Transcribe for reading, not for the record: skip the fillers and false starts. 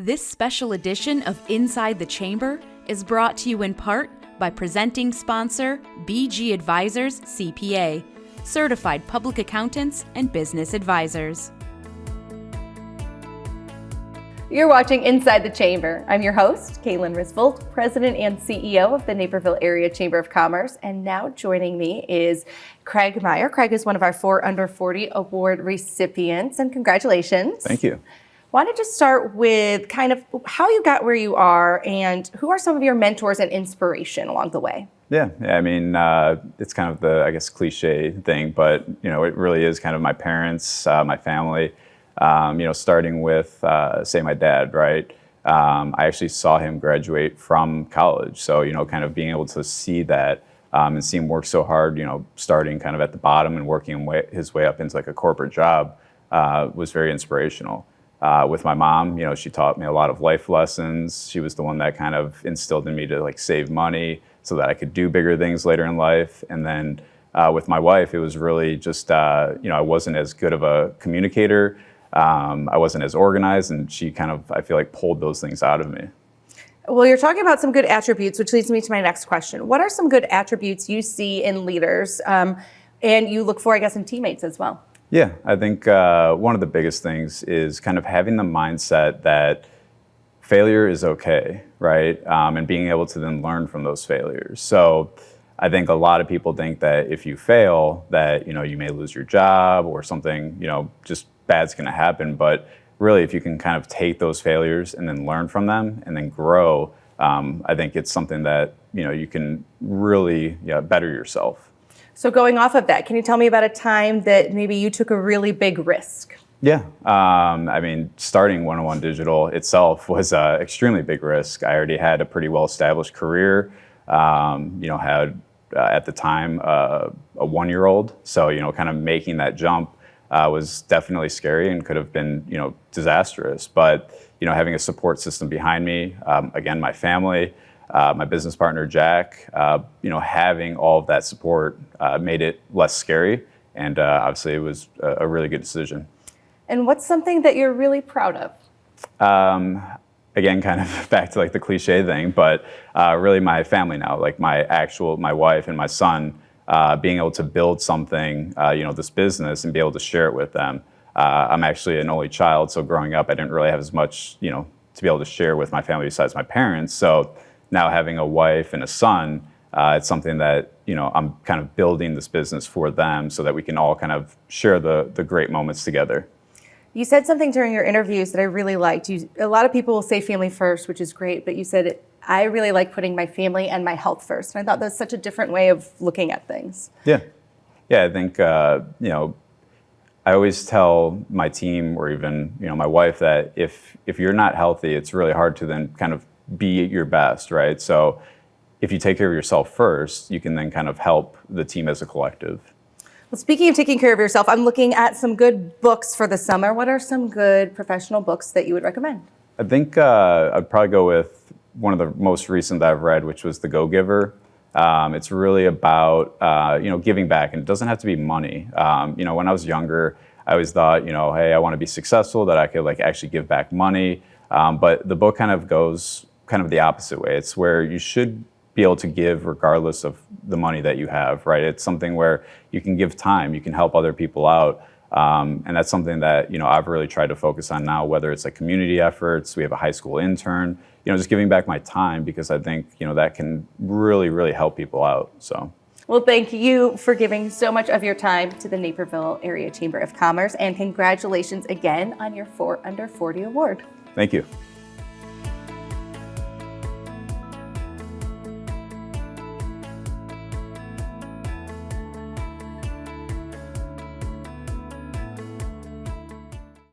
This special edition of Inside the Chamber is brought to you in part by presenting sponsor BG Advisors CPA, certified public accountants and business advisors. You're watching Inside the Chamber. I'm your host, Kaylin Risvold, President and CEO of the Naperville Area Chamber of Commerce. And now joining me is Craig Meyer. Craig is one of our 4 Under 40 award recipients, and congratulations. Thank you. Wanted to start with kind of how you got where you are and who are some of your mentors and inspiration along the way? Yeah, I mean, it's kind of the, I guess, cliche thing, but, it really is kind of my parents, my family, starting with, say, my dad, right? I actually saw him graduate from college. So, kind of being able to see that and see him work so hard, starting kind of at the bottom and working his way up into like a corporate job was very inspirational. With my mom, she taught me a lot of life lessons. She was the one that kind of instilled in me to like save money so that I could do bigger things later in life. And then with my wife, it was really just, I wasn't as good of a communicator. I wasn't as organized, and she kind of, I feel like, pulled those things out of me. Well, you're talking about some good attributes, which leads me to my next question. What are some good attributes you see in leaders and you look for, I guess, in teammates as well? Yeah, I think one of the biggest things is kind of having the mindset that failure is okay, right? And being able to then learn from those failures. So I think a lot of people think that if you fail, that, you may lose your job or something, just bad's going to happen. But really, if you can kind of take those failures and then learn from them and then grow, I think it's something that, you can really better yourself. So going off of that, can you tell me about a time that maybe you took a really big risk? Yeah, I mean, starting 101 Digital itself was an extremely big risk. I already had a pretty well-established career, had at the time a 1-year-old. So, kind of making that jump was definitely scary and could have been, disastrous. But, having a support system behind me, again, my family, my business partner, Jack, having all of that support made it less scary. And obviously it was a really good decision. And what's something that you're really proud of? Again, kind of back to like the cliche thing, but really my family now, like my wife and my son, being able to build something, this business and be able to share it with them. I'm actually an only child, so growing up, I didn't really have as much, to be able to share with my family besides my parents. So now having a wife and a son, it's something that, I'm kind of building this business for them so that we can all kind of share the great moments together. You said something during your interviews that I really liked. A lot of people will say family first, which is great, but you said, I really like putting my family and my health first. And I thought that's such a different way of looking at things. Yeah. Yeah, I think, I always tell my team or even, my wife that if you're not healthy, it's really hard to then kind of be at your best, right? So if you take care of yourself first, you can then kind of help the team as a collective. Well, speaking of taking care of yourself, I'm looking at some good books for the summer. What are some good professional books that you would recommend? I think I'd probably go with one of the most recent that I've read, which was The Go-Giver. It's really about, giving back, and it doesn't have to be money. When I was younger, I always thought, hey, I want to be successful, that I could like actually give back money. But the book kind of goes kind of the opposite way. It's where you should be able to give regardless of the money that you have, right? It's something where you can give time, you can help other people out. And that's something that, I've really tried to focus on now, whether it's like community efforts, we have a high school intern, just giving back my time, because I think, that can really, really help people out, so. Well, thank you for giving so much of your time to the Naperville Area Chamber of Commerce, and congratulations again on your 4 Under 40 award. Thank you.